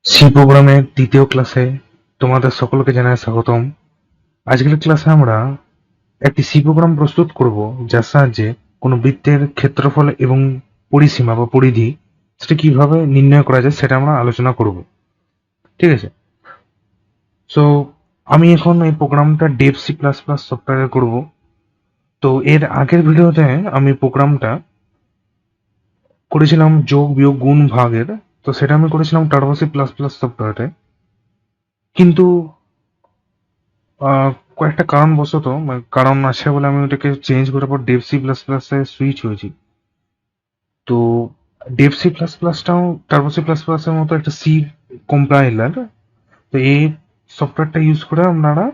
C প্রোগ্রামের দ্বিতীয় ক্লাসে তোমাদের সকলকে জানাই স্বাগতম। আজকের ক্লাসে আমরা একটি সি প্রোগ্রাম প্রস্তুত করব, যার সাহায্যে কোনো বৃত্তের ক্ষেত্রফল এবং পরিসীমা বা পরিধি সেটা কিভাবে নির্ণয় করা যায় সেটা আমরা আলোচনা করব। ঠিক আছে? সো আমি এখন এই প্রোগ্রামটা ডেভ সি প্লাস প্লাস সফটওয়্যারে করব। তো এর আগের ভিডিওতে আমি প্রোগ্রামটা করেছিলাম যোগ বিয়োগ গুণ ভাগের। তো সেটা আমি করেছিলাম টার্বো সি প্লাস প্লাস সফটওয়্যারে, কিন্তু আহ, কয়েকটা কারণবশত কারণ আছে বলে আমি ওটাকে চেঞ্জ করার পর ডেভ সি প্লাস প্লাসে সুইচ হয়েছি। তো ডেভ সি প্লাস প্লাসটাও টার্বো সি প্লাস প্লাসের মতো একটা সি কম্পাইলার। তো এই সফটওয়্যারটা ইউজ করে আপনারা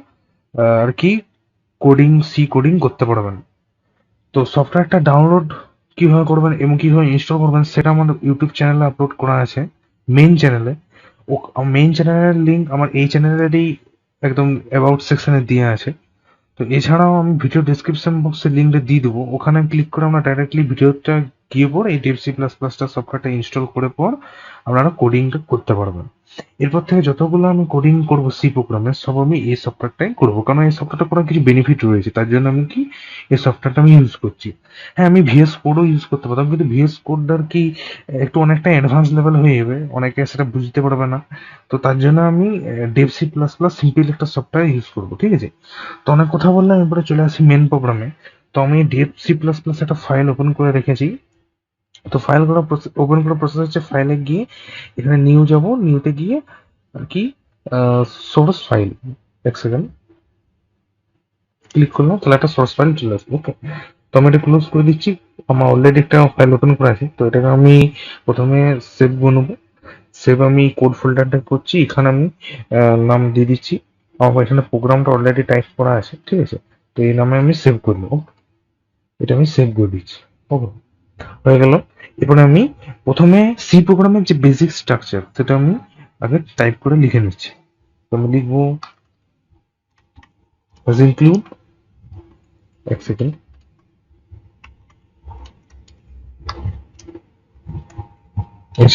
আর কি কোডিং করতে পারবেন। তো সফটওয়্যারটা ডাউনলোড কিভাবে করবেন এবং কিভাবে ইনস্টল করবেন সেটা আমাদের ইউটিউব চ্যানেলে আপলোড করা আছে, মেইন চ্যানেলে। ও মেইন চ্যানেলের লিঙ্ক আমার এই চ্যানেলেরই একদম অ্যাবাউট সেকশনে দিয়ে আছে। তো এছাড়াও আমি ভিডিও ডেসক্রিপশন বক্সে লিঙ্কটা দিয়ে দেবো, ওখানে ক্লিক করে আমরা ডাইরেক্টলি ভিডিওটা গিয়ে পর এই ডেভ সি প্লাস প্লাসটা সফটওয়্যারটা ইনস্টল করে পর আপনারা কোডিংটা করতে পারবেন। এরপর থেকে যতগুলো আমি কোডিং করব সি প্রোগ্রামে সব আমি এই সফটওয়্যারটাই করবো, কারণ এই সফটওয়্যারটা করার কিছু বেনিফিট রয়েছে, তার জন্য আমি কি এই সফটওয়্যারটা আমি ইউজ করছি। হ্যাঁ, আমি ভিএস কোডও ইউজ করতে পারতাম, কিন্তু ভিএস কোডটা আর কি একটু অনেকটা অ্যাডভান্স লেভেল হয়ে যাবে, অনেকে সেটা বুঝতে পারবে না। তো তার জন্য আমি dev C plus plus simple একটা সফটওয়্যার ইউজ করবো। ঠিক আছে? তো অনেক কথা বললাম, এরপরে চলে আসি মেন প্রোগ্রামে। তো আমি ডেভ সি প্লাস প্লাস একটা ফাইল ওপেন করে রেখেছি। তো ফাইল করা ওপেন করার প্রসেস হচ্ছে, ফাইলে গিয়ে এখানে নিউ যাব, নিউতে গিয়ে আর কি সোর্স ফাইল, এক সেকেন্ড ক্লিক করলাম, তাহলে একটা সোর্স ফাইল চলে আসবে। ওকে, তো আমি এটা ক্লোজ করে দিচ্ছি। আমার অলরেডি একটা ফাইল ওপেন করা আছে, তো এটাকে আমি প্রথমে সেভ বানাবো। সেভ আমি কোড ফোল্ডারটা করছি, এখানে আমি নাম দিয়ে দিচ্ছি। আমার এখানে প্রোগ্রামটা অলরেডি টাইপ করা আছে, ঠিক আছে? তো এই নামে আমি সেভ করে নেবো। এটা আমি সেভ করে দিচ্ছি। ওকে, হয়ে গেল। এরপরে আমি প্রথমে সি প্রোগ্রামের যে বেসিক স্ট্রাকচার সেটা আমি আগে টাইপ করে লিখে নিচ্ছি। তো আমি লিখবো ইনক্লুড, এক second,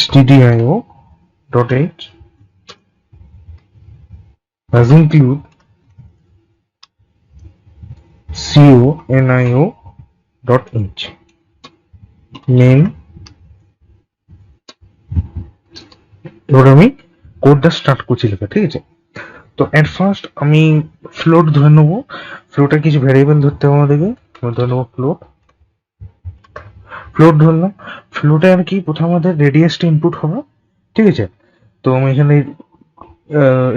stdio dot h has include conio dot h name. এবার আমি কোডটা স্টার্ট করছি লেখা, ঠিক আছে? তো এট ফার্স্ট আমি ফ্লোট ধরে নেবো। ফ্লোটে কিছু ভ্যারিয়েবল ধরতে হবে আমাদেরকে। আমি ধরে নেবো ফ্লোট। ফ্লোট ধরলাম। ফ্লোটে আর কি প্রথমে আমাদের রেডিয়াসটা ইনপুট হবে, ঠিক আছে? তো আমি এখানে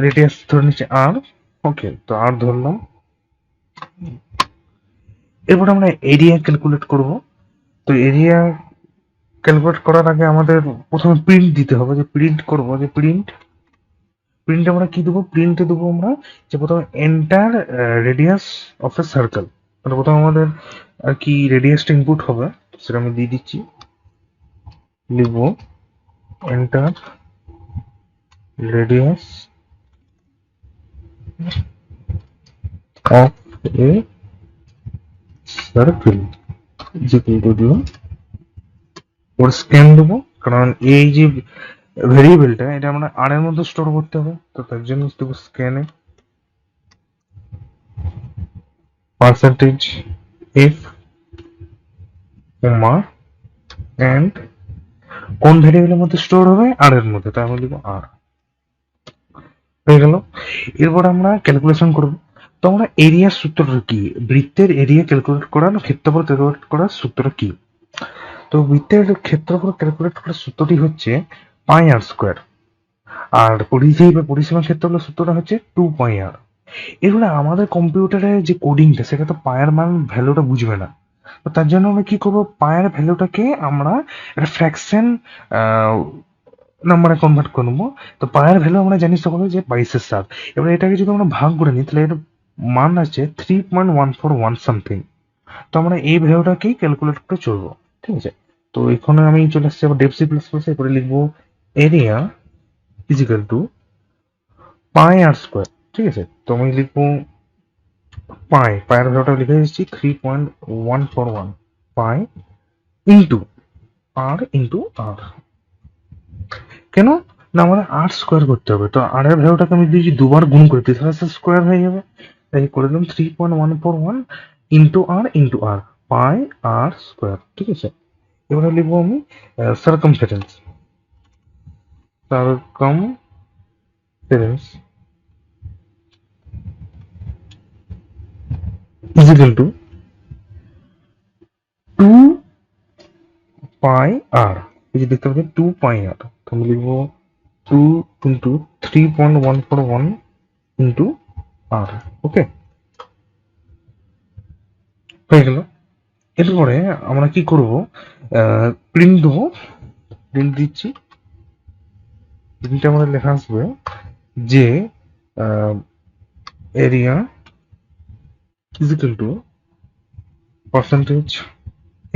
রেডিয়াস ধরে নিচ্ছি আর। ওকে, তো আর ধরলাম। এরপর আমরা এরিয়া ক্যালকুলেট করব। তো এরিয়া ক্যালকুলেট করার আগে আমাদের প্রথমে প্রিন্ট দিতে হবে, যে প্রিন্ট করব, যে প্রিন্ট আমরা কি দেবো? প্রিন্টে দেবো আমরা যে প্রথমে enter radius of A circle. মানে প্রথমে আমাদের আর কি রেডিয়াসটা ইনপুট হবে, সেটা আমি দিয়ে দিচ্ছি। লিখবো enter radius of A circle is equal two দিলাম। ওর স্ক্যান দেবো, কারণ এই যে ভেরিয়েবলটা এটা আমরা আর এর মধ্যে স্টোর করতে হবে, তো তার জন্য দেবো স্ক্যানে পার্সেন্টেজ এফ কমা অ্যান্ড কোন ভেরিয়েবলের মধ্যে স্টোর হবে? আর এর মধ্যে, তাই আমি লিখবো আর। হয়ে গেল। এরপর আমরা ক্যালকুলেশন করব। তো আমরা এরিয়ার সূত্রটা কি, বৃত্তের এরিয়া ক্যালকুলেট করার, ক্ষেত্রফল ক্যালকুলেট করার সূত্র কি? তো বৃত্তের ক্ষেত্রফল ক্যালকুলেট করার সূত্রটি হচ্ছে পাই আর স্কোয়ার। আর পরিধি বা পরিসীমার ক্ষেত্রফলের সূত্রটা হচ্ছে 2 পাই আর। এগুলো আমাদের কম্পিউটারে যে কোডিংটা সেটা তো পায়ের মান ভ্যালুটা বুঝবে না। তো তার জন্য আমরা কি করবো, পায়ের ভ্যালুটাকে আমরা একটা ফ্র্যাকশন নাম্বারে কনভার্ট করে নেবো। তো পায়ের ভ্যালু আমরা জানি সকলে যে 22/7। এবার এটাকে যদি আমরা ভাগ করে নিই, তাহলে এর মান আছে 3.141 সামথিং। তো আমরা এই ভ্যালুটাকেই ক্যালকুলেট করে চলবো, ঠিক আছে? তো এখানে আমি চলে আসছি আবার ডেভ সি প্লাস প্লাস, করে লিখবো এরিয়া ইজিক্যাল টু পাই আর স্কোয়ার, ঠিক আছে? তো আমি লিখবো পায়ের ভ্যালুটা লিখে দিচ্ছি 3.141 পাই ইন্টু আর। কেন? না, আমাদের আর স্কোয়ার করতে হবে, তো আর এর ভ্যালুটাকে আমি যদি দুবার গুণ করে দিই তাহলে স্কোয়ার হয়ে যাবে। তাই করে দিলাম 3.141 ইন্টু আর পাই আর স্কোয়ার। ঠিক আছে, এবারে লিখবো আমি circumference. Circumference is equal two 2 পাই আর। এই যে দেখতে পাচ্ছি 2 পাই আর, তো আমি লিখবো 2 ইন্টু 3.141 ইন্টু আর। ওকে, হয়ে গেল। এরপরে আমরা কি করব, প্রিন্ট দেবো। প্রিন্ট দিচ্ছি, প্রিন্টে আমাদের লেখা আসবে যে area is equal to percentage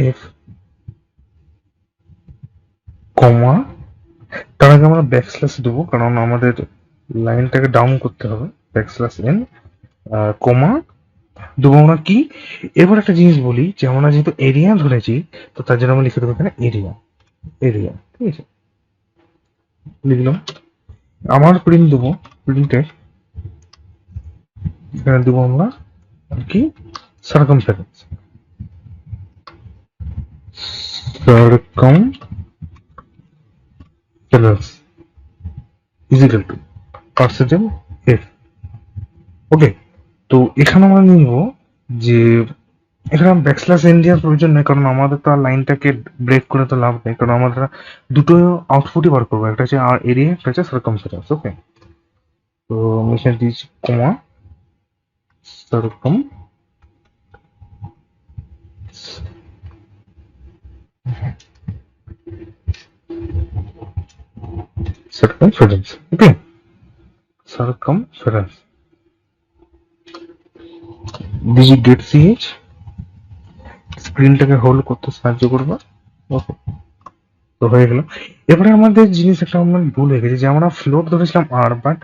F comma, তার আগে আমরা ব্যাকস্ল্যাশ দেবো কারণ আমাদের লাইনটাকে ডাউন করতে হবে। ব্যাকস্ল্যাশ এন কমা দেবো আমরা কি। এবার একটা জিনিস বলি যে আমরা যেহেতু এরিয়া ধরেছি, তো তার জন্য আমরা লিখে দেবো এখানে এরিয়া। এরিয়া, ঠিক আছে, লিখলাম। আমার প্রিন্ট দেবো, প্রিন্টে এখানে দেবো আমরা কি circumference. Circumference is equal to percentage F. Okay, তো এখানে আমরা নিব যে এখানে ব্যাকস্ল্যাশ এন দেওয়ার প্রয়োজন নেই কারণ আমাদের তো আর লাইনটাকে ব্রেক করে তো লাভ নেই, কারণ আমরা দুটো আউটপুটই বার করবো, একটা হচ্ছে আর এরিয়া, একটা হচ্ছে সার্কামফারেন্স। ওকে, তো আমি এখানে দিয়েছি কমা সার্কাম সার্কামফারেন্স। ওকে, circumference Diji gate CH স্ক্রিনটাকে hold করতে সাহায্য করবে। ওকে, তো হয়ে গেল। এবারে আমাদের জিনিস একটা আমরা ভুল হয়ে গেছে যে আমরা ফ্লোট ধরেছিলাম আর, বাট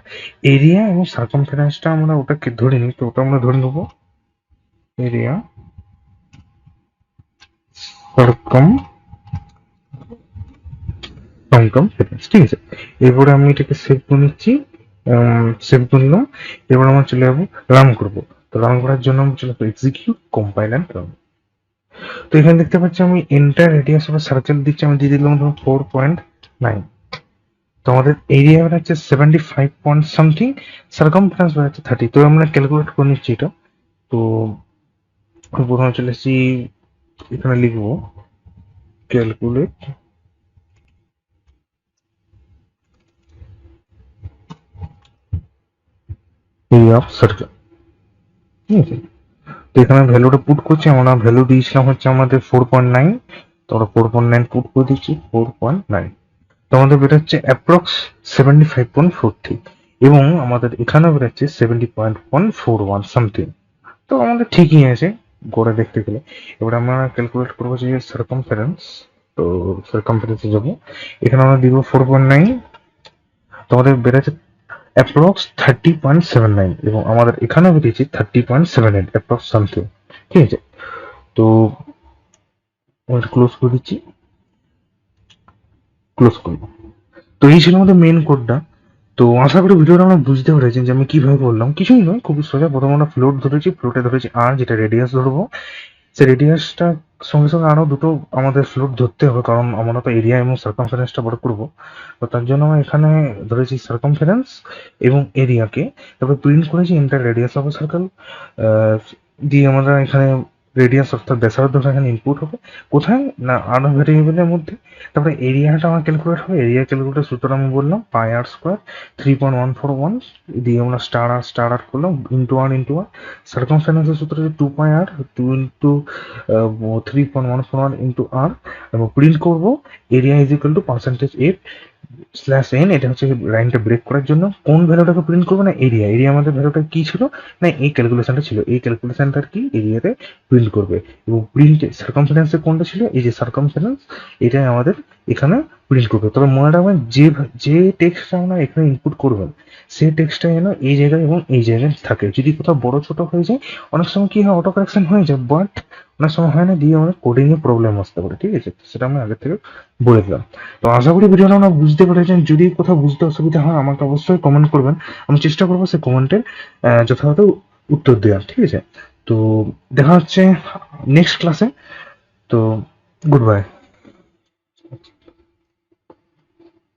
এরিয়া এবং সার্কামফারেন্সটা আমরা ওটাকে ধরে নিই, তো ওটা আমরা ধরে নেবো এরিয়া সার্কামফারেন্স। ঠিক আছে, এরপরে আমি এটাকে সেভ করে নিচ্ছি। সেভ করলাম। এবার আমরা চলে যাবো রান করবো। তো রান করার জন্য আমরা চলে যাবো এক্সিকিউট কম্পাইল অ্যান্ড রান। তো এখানে দেখতে পাচ্ছি আমি এন্টার রেডিয়াস অফ সার্কেল দিচ্ছি, আমি দিয়ে দিলাম 4.9। তো আমাদের এরিয়া বেরোচ্ছে 75 পয়েন্ট সামথিং, সার্কামফারেন্স বেরোচ্ছে 30। তো আমরা ক্যালকুলেট করে নিচ্ছি এটা। তো প্রথমে চলে এসেছি, এখানে লিখবো ক্যালকুলেট এরিয়া অফ সার্কেল। ঠিক আছে, তো এখানে ভ্যালুটা পুট করছি, আমরা ভ্যালু দিয়েছিলাম হচ্ছে আমাদের 4.9, তো আমরা 4.9 পুট করে দিচ্ছি 4.9। তো আমাদের বেরোচ্ছে অ্যাপ্রক্স 75.43 এবং আমাদের এখানেও বেরোচ্ছে 70.141 সামথিং। তো আমাদের ঠিকই আছে গড়ে দেখতে গেলে। এবার আমরা ক্যালকুলেট করবো যে সার্কামফারেন্স। তো সার্কামফারেন্সে যাবো, এখানে আমরা দিব 4.9, তো আমাদের বেরোচ্ছে অ্যাপ্রক্স 30.79 এবং আমাদের এখানেও বেরিয়েছে 30.78 অ্যাপ্রক্স সামথিং। ঠিক আছে, তো ক্লোজ করে দিচ্ছি, ক্লোজ করবো। তো এই ছিল আমাদের মেন কোডটা। তো আশা করি ভিডিওটা আমরা বুঝতে পেরেছেন যে আমি কিভাবে বললাম। কিছুই নয়, খুবই সোজা। প্রথমে আমরা ফ্লোট ধরেছি, ফ্লোটে ধরেছি আর, যেটা রেডিয়াস ধরবো। সেই রেডিয়াসটা সঙ্গে সঙ্গে আরো দুটো আমাদের ফ্লোট ধরতে হবে কারণ আমরা তো এরিয়া এবং সার্কামফারেন্সটা বড় করবো। তো তার জন্য আমরা এখানে ধরেছি সার্কামফারেন্স এবং এরিয়াকে, তারপর প্রিন্ট করেছি এন্টার রেডিয়াস অফ সার্কেল দিয়ে আমরা এখানে রেডিয়াস অর্থাৎ ব্যাসার্ধটা এখানে ইনপুট হবে কোথায় না আর ভেরিয়েবলের মধ্যে। তারপরে এরিয়াটা আমার ক্যালকুলেট হবে, এরিয়া ক্যালকুলেটের সূত্র আমি বললাম পাই আর স্কোয়ার 3.141 দিয়ে আমরা স্টার আর করলাম ইন্টু আর সার্কামফারেন্সের সূত্র হচ্ছে 2 পাই আর 2 ইন্টু 3.141 ইন্টু আর, এবং প্রিন্ট করবো area is equal to percentage F slash N. এটা হচ্ছে লাইনটা ব্রেক করার জন্য কোন ভ্যালুটাকে প্রিন্ট করবো না এরিয়া। এরিয়া আমাদের ভ্যালুটা কি ছিল না এই ক্যালকুলেশনটা ছিল, এই ক্যালকুলেশনটার কি এরিয়াতে প্রিন্ট করবে। এবং প্রিন্ট সার্কামফারেন্সে কোনটা ছিল, এই যে সার্কামফারেন্স, এটাই আমাদের এখানে প্রিন্ট করবে। তবে মনে রাখবেন যে টেক্সটটা আমরা এখানে ইনপুট করবেন সেই টেক্সটটা যেন এই জায়গায় এবং এই জায়গায় থাকে। যদি কোথাও বড় ছোট হয়ে যায় অনেক সময় কি হয় অটো কারেকশন হয়ে যায়, বাট অনেক সময় হয় না, দিয়ে আমাদের কোডিং এ প্রবলেম আসতে পারে, ঠিক আছে? তো সেটা আমি আগে থেকে বলে দিলাম। তো আশা করি ভিডিওটা আপনারা বুঝতে পেরেছেন। যদি কোথাও বুঝতে অসুবিধা হয় আমাকে অবশ্যই কমেন্ট করবেন, আমি চেষ্টা করবো সেই কমেন্টের যথাযথ উত্তর দেওয়ার, ঠিক আছে? তো দেখা হচ্ছে নেক্সট ক্লাসে। তো গুড বাই।